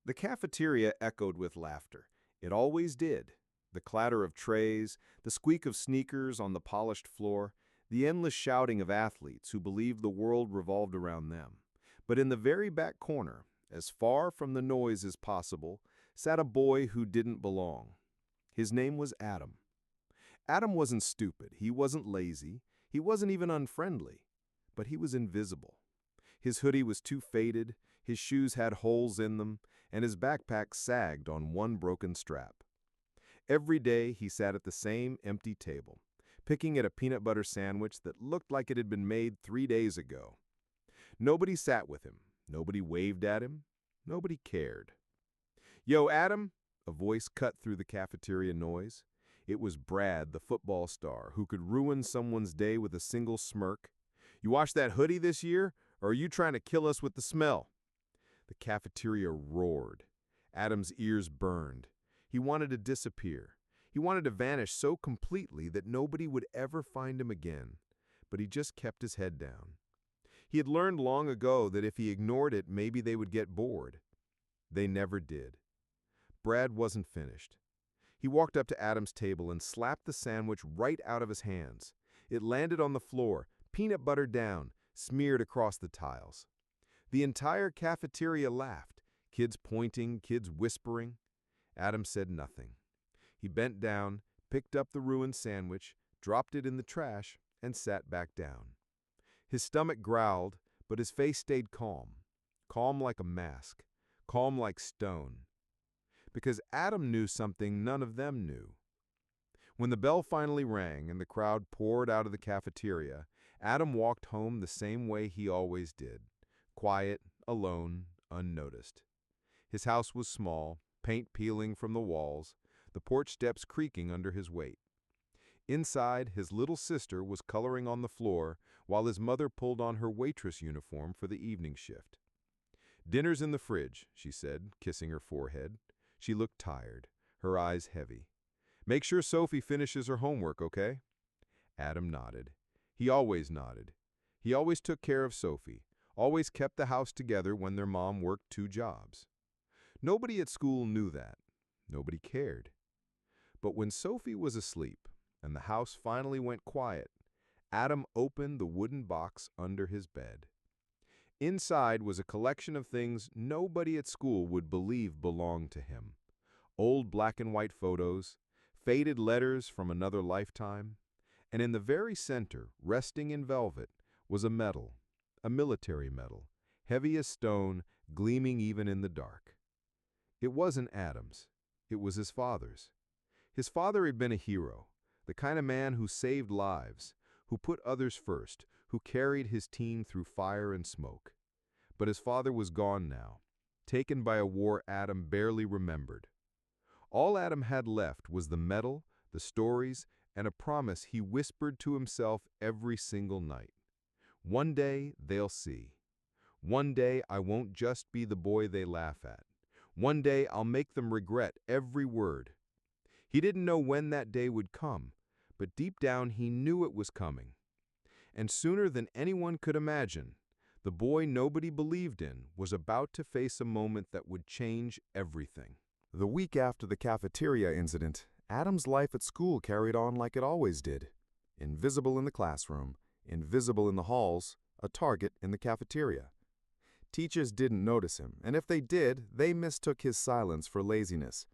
The cafeteria echoed with laughter. It always did. The clatter of trays, the squeak of sneakers on the polished floor, the endless shouting of athletes who believed the world revolved around them. But in the very back corner, as far from the noise as possible, sat a boy who didn't belong. His name was Adam. Adam wasn't stupid, he wasn't lazy, he wasn't even unfriendly, but he was invisible. His hoodie was too faded, his shoes had holes in them, and his backpack sagged on one broken strap. Every day he sat at the same empty table, picking at a peanut butter sandwich that looked like it had been made 3 days ago. Nobody sat with him, nobody waved at him, nobody cared. "Yo, Adam!" A voice cut through the cafeteria noise. It was Brad, the football star, who could ruin someone's day with a single smirk. "You wash that hoodie this year, or are you trying to kill us with the smell?" The cafeteria roared. Adam's ears burned. He wanted to disappear. He wanted to vanish so completely that nobody would ever find him again. But he just kept his head down. He had learned long ago that if he ignored it, maybe they would get bored. They never did. Brad wasn't finished. He walked up to Adam's table and slapped the sandwich right out of his hands. It landed on the floor, peanut butter down, smeared across the tiles. The entire cafeteria laughed, kids pointing, kids whispering. Adam said nothing. He bent down, picked up the ruined sandwich, dropped it in the trash, and sat back down. His stomach growled, but his face stayed calm. Calm like a mask. Calm like stone. Because Adam knew something none of them knew. When the bell finally rang and the crowd poured out of the cafeteria, Adam walked home the same way he always did. Quiet, alone, unnoticed. His house was small, paint peeling from the walls, the porch steps creaking under his weight. Inside, his little sister was coloring on the floor while his mother pulled on her waitress uniform for the evening shift. "Dinner's in the fridge," she said, kissing her forehead. She looked tired, her eyes heavy. "Make sure Sophie finishes her homework, okay?" Adam nodded. He always nodded. He always took care of Sophie, always kept the house together when their mom worked 2 jobs. Nobody at school knew that. Nobody cared. But when Sophie was asleep and the house finally went quiet, Adam opened the wooden box under his bed. Inside was a collection of things nobody at school would believe belonged to him. Old black and white photos, faded letters from another lifetime, and in the very center, resting in velvet, was a medal, a military medal, heavy as stone, gleaming even in the dark. It wasn't Adam's. It was his father's. His father had been a hero, the kind of man who saved lives, who put others first, who carried his team through fire and smoke. But his father was gone now, taken by a war Adam barely remembered. All Adam had left was the medal, the stories, and a promise he whispered to himself every single night. "One day they'll see. One day I won't just be the boy they laugh at. One day I'll make them regret every word." He didn't know when that day would come, but deep down he knew it was coming. And sooner than anyone could imagine, the boy nobody believed in was about to face a moment that would change everything. The week after the cafeteria incident, Adam's life at school carried on like it always did. Invisible in the classroom, invisible in the halls, a target in the cafeteria. Teachers didn't notice him, and if they did, they mistook his silence for laziness.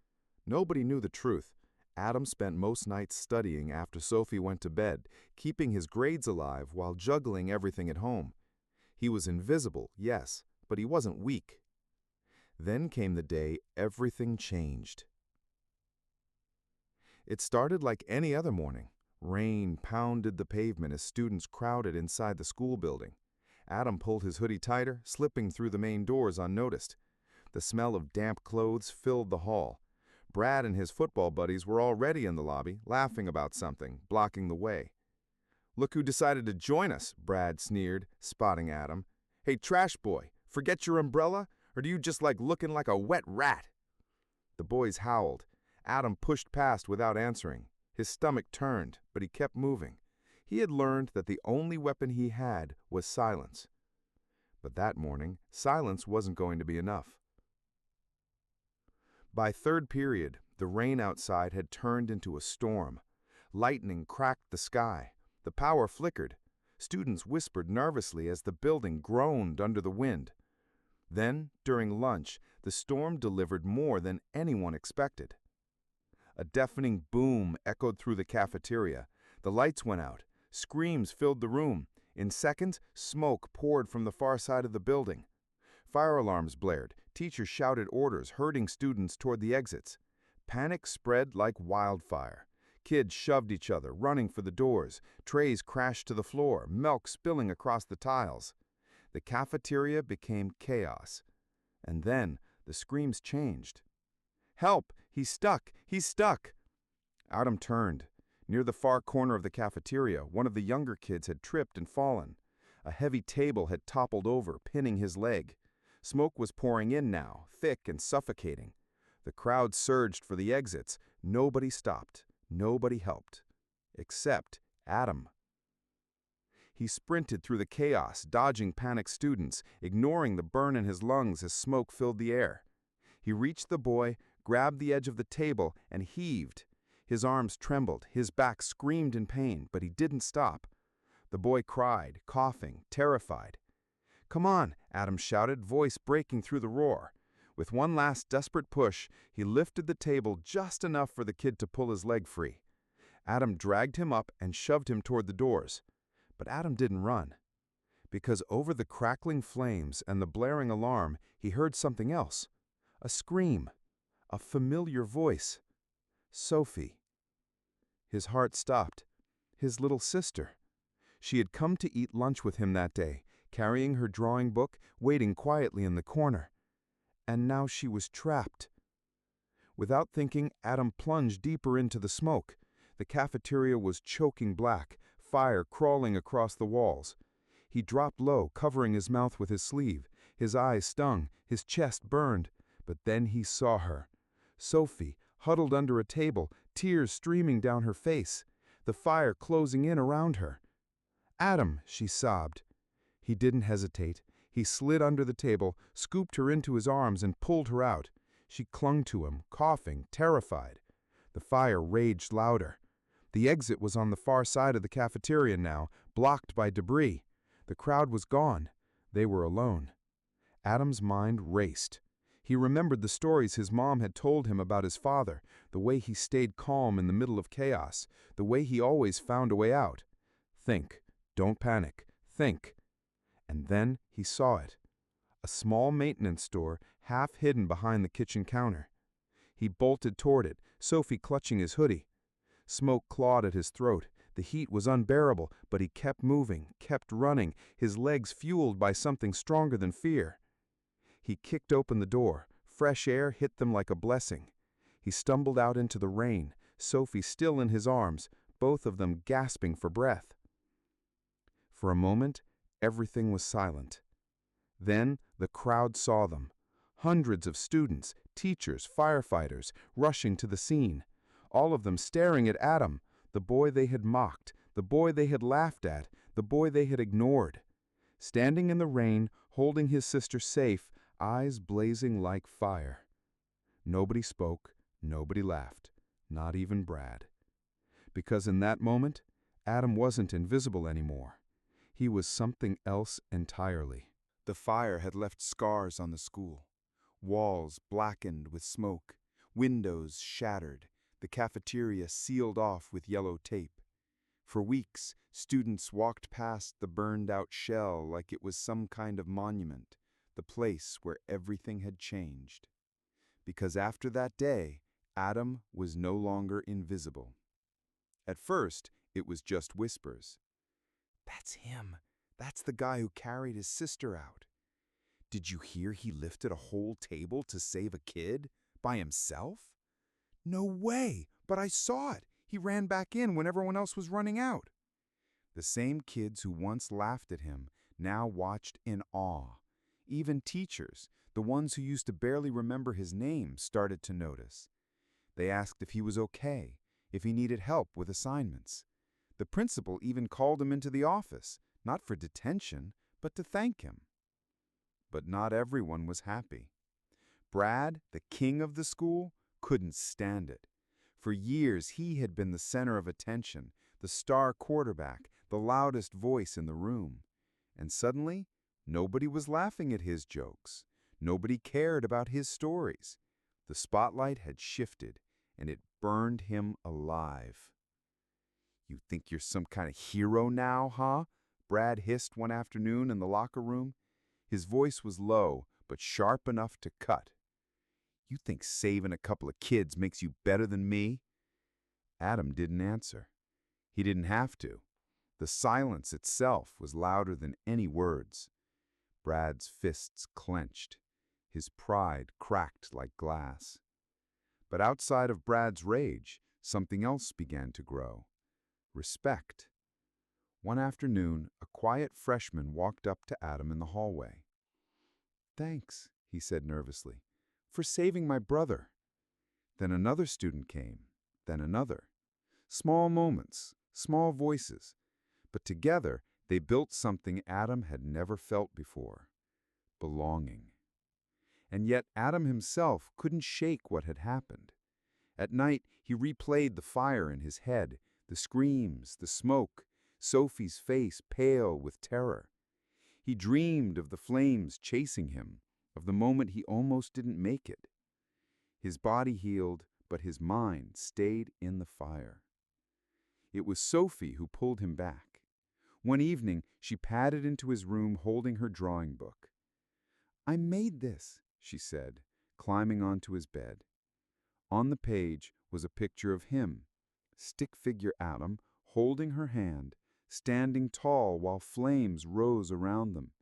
Nobody knew the truth. Adam spent most nights studying after Sophie went to bed, keeping his grades alive while juggling everything at home. He was invisible, yes, but he wasn't weak. Then came the day everything changed. It started like any other morning. Rain pounded the pavement as students crowded inside the school building. Adam pulled his hoodie tighter, slipping through the main doors unnoticed. The smell of damp clothes filled the hall. Brad and his football buddies were already in the lobby, laughing about something, blocking the way. "Look who decided to join us," Brad sneered, spotting Adam. "Hey, trash boy, forget your umbrella, or do you just like looking like a wet rat?" The boys howled. Adam pushed past without answering. His stomach turned, but he kept moving. He had learned that the only weapon he had was silence. But that morning, silence wasn't going to be enough. By third period, the rain outside had turned into a storm. Lightning cracked the sky. The power flickered. Students whispered nervously as the building groaned under the wind. Then, during lunch, the storm delivered more than anyone expected. A deafening boom echoed through the cafeteria. The lights went out. Screams filled the room. In seconds, smoke poured from the far side of the building. Fire alarms blared. Teachers shouted orders, herding students toward the exits. Panic spread like wildfire. Kids shoved each other, running for the doors. Trays crashed to the floor, milk spilling across the tiles. The cafeteria became chaos. And then the screams changed. "Help! He's stuck! He's stuck!" Adam turned. Near the far corner of the cafeteria, one of the younger kids had tripped and fallen. A heavy table had toppled over, pinning his leg. Smoke was pouring in now, thick and suffocating. The crowd surged for the exits. Nobody stopped. Nobody helped. Except Adam. He sprinted through the chaos, dodging panicked students, ignoring the burn in his lungs as smoke filled the air. He reached the boy, grabbed the edge of the table, and heaved. His arms trembled, his back screamed in pain, but he didn't stop. The boy cried, coughing, terrified. "Come on," Adam shouted, voice breaking through the roar. With one last desperate push, he lifted the table just enough for the kid to pull his leg free. Adam dragged him up and shoved him toward the doors. But Adam didn't run. Because over the crackling flames and the blaring alarm, he heard something else. A scream. A familiar voice. Sophie. His heart stopped. His little sister. She had come to eat lunch with him that day, carrying her drawing book, waiting quietly in the corner. And now she was trapped. Without thinking, Adam plunged deeper into the smoke. The cafeteria was choking black, fire crawling across the walls. He dropped low, covering his mouth with his sleeve. His eyes stung, his chest burned. But then he saw her. Sophie, huddled under a table, tears streaming down her face, the fire closing in around her. "Adam," she sobbed. He didn't hesitate. He slid under the table, scooped her into his arms, and pulled her out. She clung to him, coughing, terrified. The fire raged louder. The exit was on the far side of the cafeteria now, blocked by debris. The crowd was gone. They were alone. Adam's mind raced. He remembered the stories his mom had told him about his father, the way he stayed calm in the middle of chaos, the way he always found a way out. Think. Don't panic. Think. And then he saw it. A small maintenance store, half hidden behind the kitchen counter. He bolted toward it, Sophie clutching his hoodie. Smoke clawed at his throat. The heat was unbearable, but he kept moving, kept running, his legs fueled by something stronger than fear. He kicked open the door. Fresh air hit them like a blessing. He stumbled out into the rain, Sophie still in his arms, both of them gasping for breath. For a moment, everything was silent. Then the crowd saw them. Hundreds of students, teachers, firefighters, rushing to the scene. All of them staring at Adam, the boy they had mocked, the boy they had laughed at, the boy they had ignored. Standing in the rain, holding his sister safe, eyes blazing like fire. Nobody spoke, nobody laughed, not even Brad. Because in that moment, Adam wasn't invisible anymore. He was something else entirely. The fire had left scars on the school. Walls blackened with smoke, windows shattered, the cafeteria sealed off with yellow tape. For weeks, students walked past the burned-out shell like it was some kind of monument, the place where everything had changed. Because after that day, Adam was no longer invisible. At first, it was just whispers. "That's him. That's the guy who carried his sister out. Did you hear he lifted a whole table to save a kid? By himself? No way, but I saw it. He ran back in when everyone else was running out." The same kids who once laughed at him now watched in awe. Even teachers, the ones who used to barely remember his name, started to notice. They asked if he was okay, if he needed help with assignments. The principal even called him into the office, not for detention, but to thank him. But not everyone was happy. Brad, the king of the school, couldn't stand it. For years, he had been the center of attention, the star quarterback, the loudest voice in the room. And suddenly, nobody was laughing at his jokes. Nobody cared about his stories. The spotlight had shifted, and it burned him alive. "You think you're some kind of hero now, huh?" Brad hissed one afternoon in the locker room. His voice was low, but sharp enough to cut. "You think saving a couple of kids makes you better than me?" Adam didn't answer. He didn't have to. The silence itself was louder than any words. Brad's fists clenched. His pride cracked like glass. But outside of Brad's rage, something else began to grow. Respect. One afternoon, a quiet freshman walked up to Adam in the hallway. "Thanks," he said nervously, "for saving my brother." Then another student came, then another. Small moments, small voices, but together they built something Adam had never felt before: belonging. And yet Adam himself couldn't shake what had happened. At night, he replayed the fire in his head, the screams, the smoke, Sophie's face pale with terror. He dreamed of the flames chasing him, of the moment he almost didn't make it. His body healed, but his mind stayed in the fire. It was Sophie who pulled him back. One evening, she padded into his room holding her drawing book. "I made this," she said, climbing onto his bed. On the page was a picture of him, stick figure Adam, holding her hand, standing tall while flames rose around them.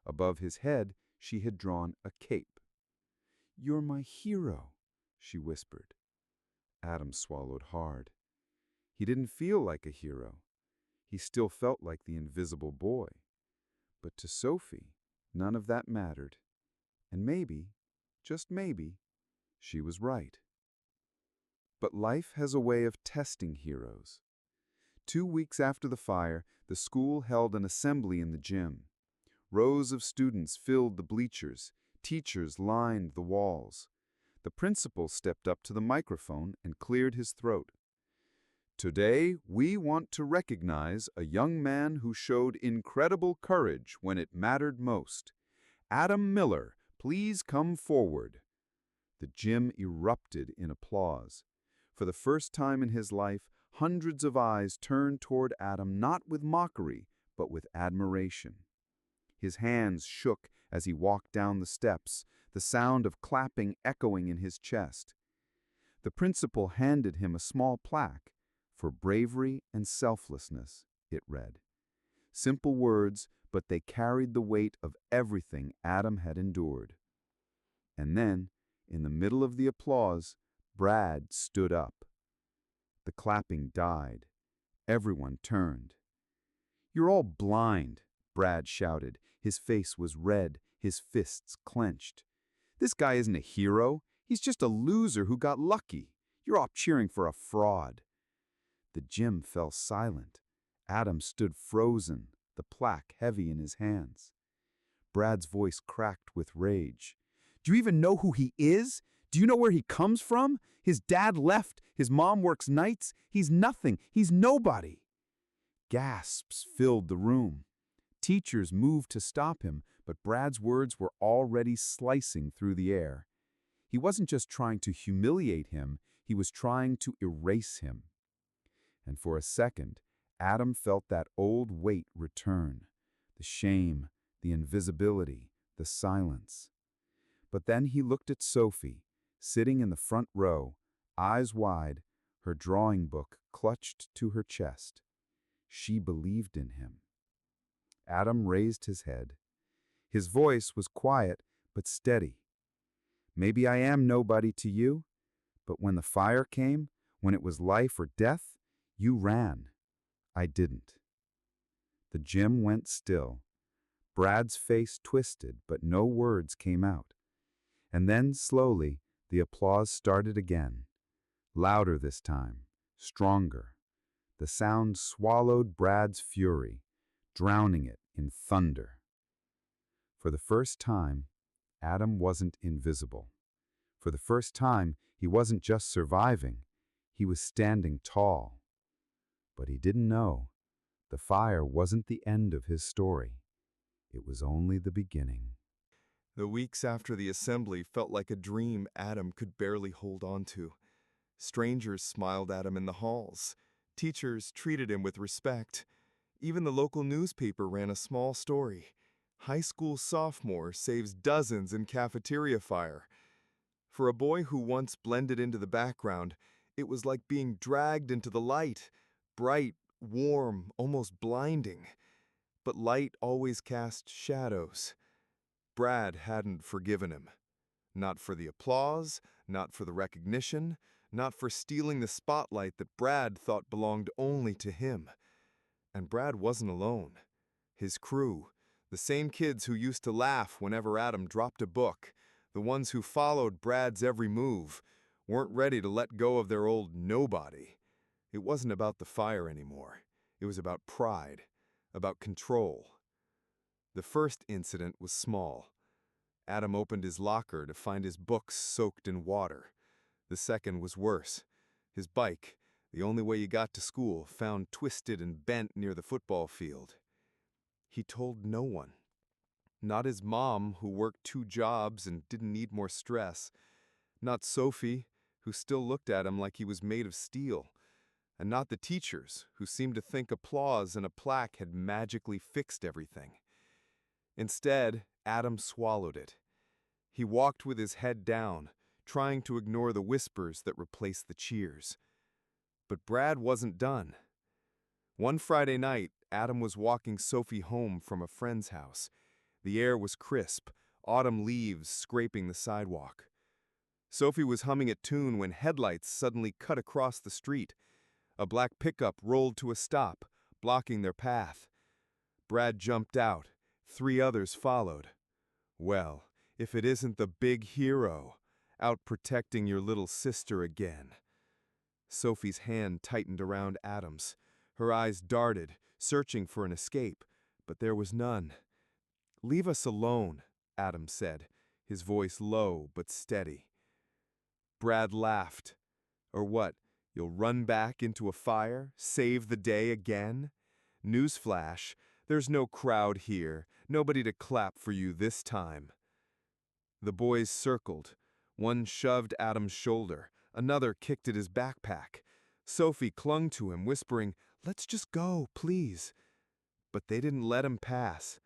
Above his head, she had drawn a cape. "You're my hero," she whispered. Adam swallowed hard. He didn't feel like a hero. He still felt like the invisible boy. But to Sophie, none of that mattered. And maybe, just maybe, she was right. But life has a way of testing heroes. 2 weeks after the fire, the school held an assembly in the gym. Rows of students filled the bleachers. Teachers lined the walls. The principal stepped up to the microphone and cleared his throat. "Today, we want to recognize a young man who showed incredible courage when it mattered most. Adam Miller, please come forward." The gym erupted in applause. For the first time in his life, hundreds of eyes turned toward Adam not with mockery, but with admiration. His hands shook as he walked down the steps, the sound of clapping echoing in his chest. The principal handed him a small plaque. "For bravery and selflessness," it read. Simple words, but they carried the weight of everything Adam had endured. And then, in the middle of the applause, Brad stood up. The clapping died. Everyone turned. "You're all blind," Brad shouted. His face was red, his fists clenched. "This guy isn't a hero. He's just a loser who got lucky. You're all cheering for a fraud." The gym fell silent. Adam stood frozen, the plaque heavy in his hands. Brad's voice cracked with rage. "Do you even know who he is? Do you know where he comes from? His dad left. His mom works nights. He's nothing. He's nobody." Gasps filled the room. Teachers moved to stop him, but Brad's words were already slicing through the air. He wasn't just trying to humiliate him, he was trying to erase him. And for a second, Adam felt that old weight return. The shame, the invisibility, the silence. But then he looked at Sophie, sitting in the front row, eyes wide, her drawing book clutched to her chest. She believed in him. Adam raised his head. His voice was quiet but steady. "Maybe I am nobody to you, but when the fire came, when it was life or death, you ran. I didn't." The gym went still. Brad's face twisted, but no words came out. And then, slowly, the applause started again. Louder this time, stronger. The sound swallowed Brad's fury, drowning it in thunder. For the first time, Adam wasn't invisible. For the first time, he wasn't just surviving, he was standing tall. But he didn't know. The fire wasn't the end of his story. It was only the beginning. The weeks after the assembly felt like a dream Adam could barely hold on to. Strangers smiled at him in the halls. Teachers treated him with respect. Even the local newspaper ran a small story. High school sophomore saves dozens in cafeteria fire. For a boy who once blended into the background, it was like being dragged into the light. Bright, warm, almost blinding. But light always cast shadows. Brad hadn't forgiven him. Not for the applause, not for the recognition, not for stealing the spotlight that Brad thought belonged only to him. And Brad wasn't alone. His crew, the same kids who used to laugh whenever Adam dropped a book, the ones who followed Brad's every move, weren't ready to let go of their old nobody. It wasn't about the fire anymore. It was about pride, about control. The first incident was small. Adam opened his locker to find his books soaked in water. The second was worse. His bike, the only way he got to school, found twisted and bent near the football field. He told no one. Not his mom, who worked 2 jobs and didn't need more stress. Not Sophie, who still looked at him like he was made of steel. And not the teachers, who seemed to think applause and a plaque had magically fixed everything. Instead, Adam swallowed it. He walked with his head down, trying to ignore the whispers that replaced the cheers. But Brad wasn't done. One Friday night, Adam was walking Sophie home from a friend's house. The air was crisp, autumn leaves scraping the sidewalk. Sophie was humming a tune when headlights suddenly cut across the street. A black pickup rolled to a stop, blocking their path. Brad jumped out. 3 others followed. Well, if it isn't the big hero, out protecting your little sister again. Sophie's hand tightened around Adam's. Her eyes darted, searching for an escape, but there was none. "Leave us alone," Adam said, his voice low but steady. Brad laughed. "Or what, you'll run back into a fire, save the day again? Newsflash, there's no crowd here, nobody to clap for you this time." The boys circled. One shoved Adam's shoulder, another kicked at his backpack. Sophie clung to him, whispering, "Let's just go, please." But they didn't let him pass.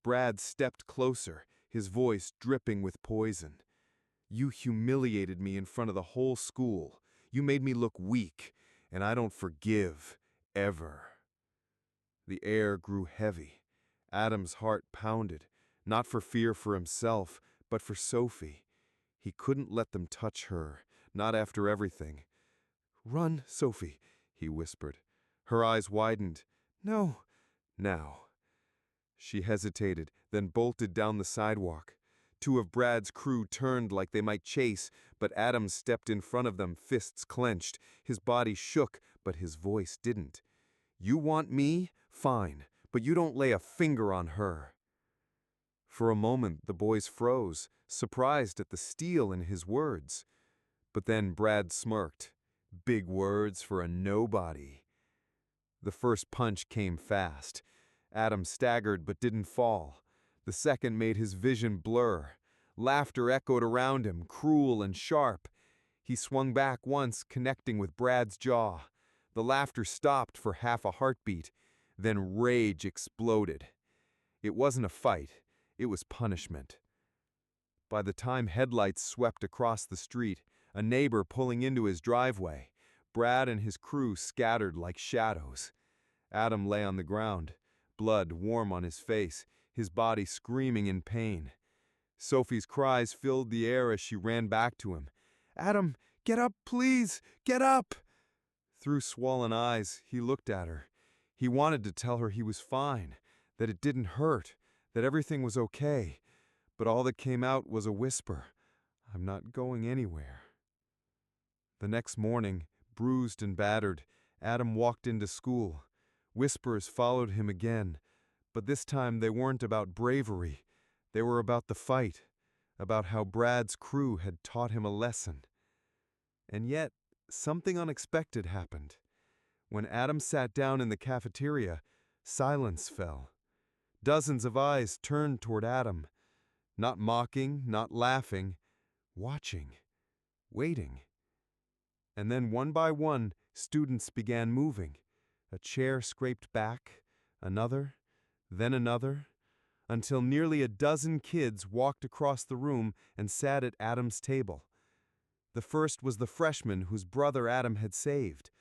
Brad stepped closer, his voice dripping with poison. "You humiliated me in front of the whole school. You made me look weak, and I don't forgive, ever." The air grew heavy. Adam's heart pounded, not for fear for himself, but for Sophie. He couldn't let them touch her, not after everything. "Run, Sophie," he whispered. Her eyes widened. "No, now." She hesitated, then bolted down the sidewalk. 2 of Brad's crew turned like they might chase, but Adam stepped in front of them, fists clenched. His body shook, but his voice didn't. "You want me? Fine, but you don't lay a finger on her." For a moment, the boys froze, surprised at the steel in his words. But then Brad smirked. Big words for a nobody. The first punch came fast. Adam staggered but didn't fall. The second made his vision blur. Laughter echoed around him, cruel and sharp. He swung back once, connecting with Brad's jaw. The laughter stopped for half a heartbeat. Then rage exploded. It wasn't a fight. It was punishment. By the time headlights swept across the street, a neighbor pulling into his driveway, Brad and his crew scattered like shadows. Adam lay on the ground, blood warm on his face, his body screaming in pain. Sophie's cries filled the air as she ran back to him. "Adam, get up, please! Get up!" Through swollen eyes, he looked at her. He wanted to tell her he was fine, that it didn't hurt, that everything was okay. But all that came out was a whisper. "I'm not going anywhere." The next morning, bruised and battered, Adam walked into school. Whispers followed him again, but this time they weren't about bravery. They were about the fight. about how Brad's crew had taught him a lesson. And yet, something unexpected happened. When Adam sat down in the cafeteria, silence fell. Dozens of eyes turned toward Adam, not mocking, not laughing, watching, waiting. And then one by one, students began moving. A chair scraped back, another, then another, until nearly a dozen kids walked across the room and sat at Adam's table. The first was the freshman whose brother Adam had saved,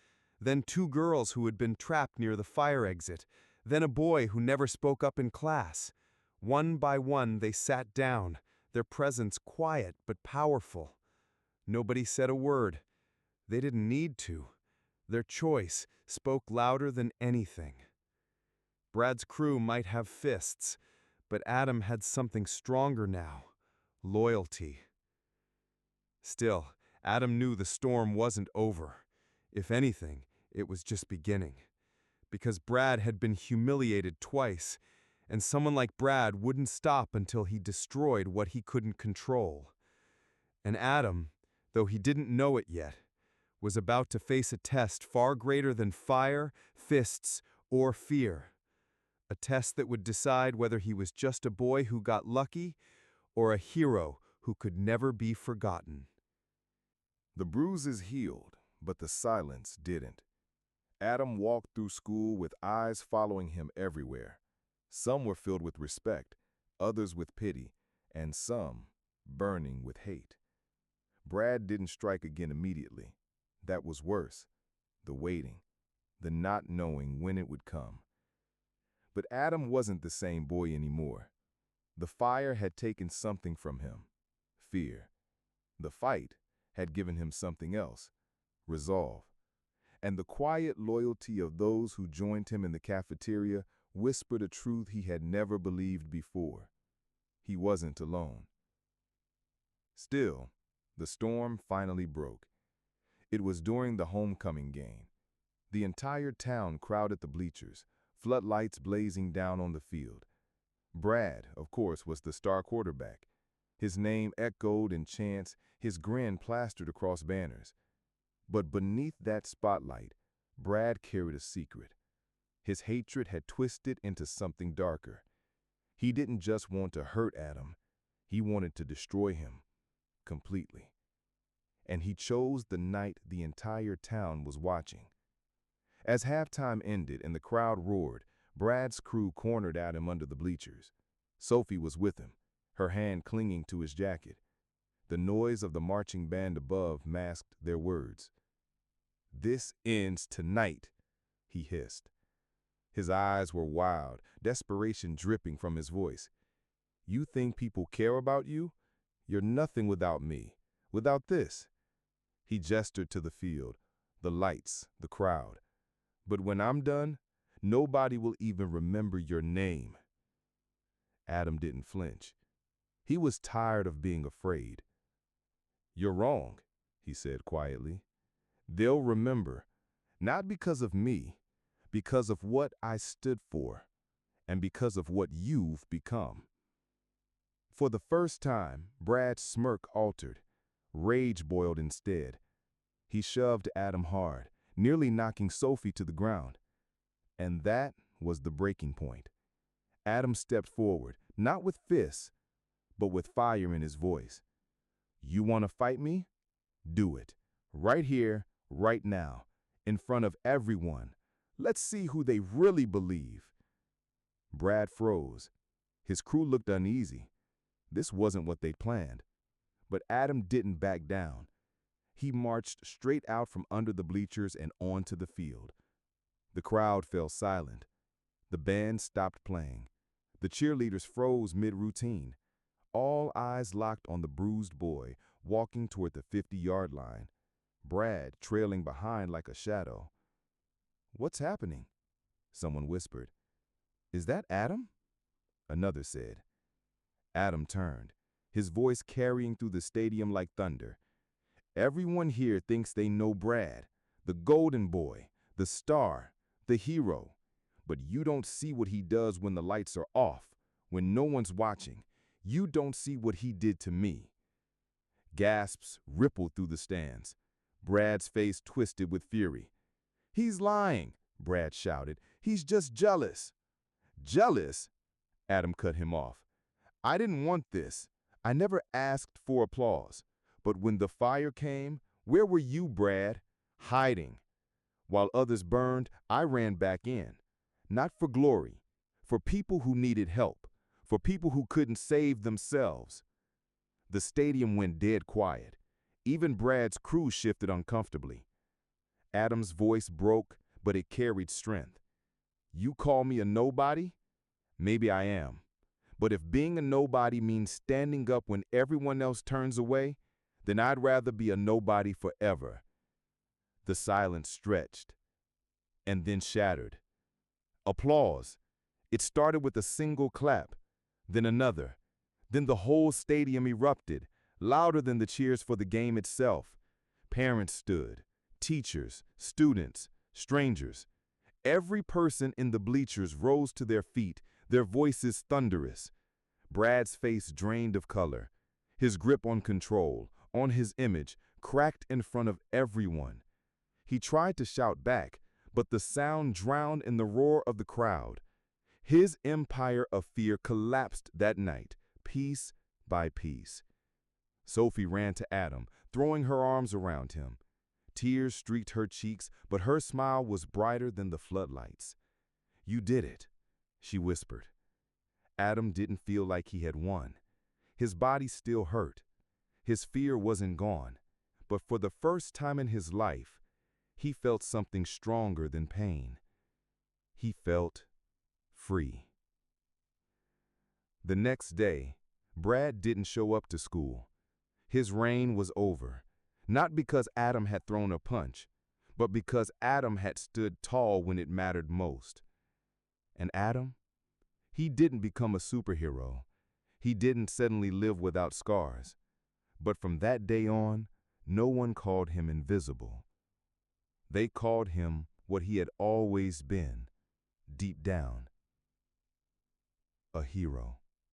then two girls who had been trapped near the fire exit, then a boy who never spoke up in class. One by one they sat down, their presence quiet but powerful. Nobody said a word. They didn't need to. Their choice spoke louder than anything. Brad's crew might have fists, but Adam had something stronger now: loyalty. Still, Adam knew the storm wasn't over. If anything, it was just beginning. Because Brad had been humiliated twice, and someone like Brad wouldn't stop until he destroyed what he couldn't control. And Adam, though he didn't know it yet, was about to face a test far greater than fire, fists, or fear. A test that would decide whether he was just a boy who got lucky or a hero who could never be forgotten. The bruises healed, but the silence didn't. Adam walked through school with eyes following him everywhere. Some were filled with respect, others with pity, and some burning with hate. Brad didn't strike again immediately. That was worse. The waiting, the not knowing when it would come. But Adam wasn't the same boy anymore. The fire had taken something from him: fear. The fight had given him something else: resolve. And the quiet loyalty of those who joined him in the cafeteria whispered a truth he had never believed before. He wasn't alone. Still, the storm finally broke. It was during the homecoming game. The entire town crowded the bleachers, floodlights blazing down on the field. Brad, of course, was the star quarterback. His name echoed in chants, his grin plastered across banners. But beneath that spotlight, Brad carried a secret. His hatred had twisted into something darker. He didn't just want to hurt Adam, he wanted to destroy him completely. And he chose the night the entire town was watching. As halftime ended and the crowd roared, Brad's crew cornered Adam under the bleachers. Sophie was with him, her hand clinging to his jacket. The noise of the marching band above masked their words. "This ends tonight," he hissed. His eyes were wild, desperation dripping from his voice. "You think people care about you? You're nothing without me, without this." He gestured to the field, the lights, the crowd. "But when I'm done, nobody will even remember your name." Adam didn't flinch. He was tired of being afraid. "You're wrong," he said quietly. "They'll remember, not because of me, because of what I stood for, and because of what you've become." For the first time, Brad's smirk altered. Rage boiled instead. He shoved Adam hard, nearly knocking Sophie to the ground. And that was the breaking point. Adam stepped forward, not with fists, but with fire in his voice. "You want to fight me? Do it. Right here, right now, in front of everyone. Let's see who they really believe." Brad froze. His crew looked uneasy. This wasn't what they'd planned. But Adam didn't back down. He marched straight out from under the bleachers and onto the field. The crowd fell silent. The band stopped playing. The cheerleaders froze mid-routine. All eyes locked on the bruised boy, walking toward the 50-yard line. Brad trailing behind like a shadow. "What's happening?" Someone whispered. "Is that Adam?" Another said. Adam turned, his voice carrying through the stadium like thunder. "Everyone here thinks they know Brad, the golden boy, the star, the hero. But you don't see what he does when the lights are off, when no one's watching. You don't see what he did to me." Gasps rippled through the stands. Brad's face twisted with fury. "He's lying," Brad shouted. "He's just jealous." "Jealous?" Adam cut him off. "I didn't want this. I never asked for applause. But when the fire came, where were you, Brad? Hiding. While others burned, I ran back in. Not for glory, for people who needed help, for people who couldn't save themselves." The stadium went dead quiet. Even Brad's crew shifted uncomfortably. Adam's voice broke, but it carried strength. "You call me a nobody? Maybe I am. But if being a nobody means standing up when everyone else turns away, then I'd rather be a nobody forever." The silence stretched, and then shattered. Applause. It started with a single clap, then another. Then the whole stadium erupted, louder than the cheers for the game itself. Parents stood, teachers, students, strangers. Every person in the bleachers rose to their feet, their voices thunderous. Brad's face drained of color. His grip on control, on his image, cracked in front of everyone. He tried to shout back, but the sound drowned in the roar of the crowd. His empire of fear collapsed that night, piece by piece. Sophie ran to Adam, throwing her arms around him. Tears streaked her cheeks, but her smile was brighter than the floodlights. "You did it," she whispered. Adam didn't feel like he had won. His body still hurt. His fear wasn't gone, but for the first time in his life, he felt something stronger than pain. He felt free. The next day, Brad didn't show up to school. His reign was over, not because Adam had thrown a punch, but because Adam had stood tall when it mattered most. And Adam? He didn't become a superhero. He didn't suddenly live without scars. But from that day on, no one called him invisible. They called him what he had always been, deep down, a hero.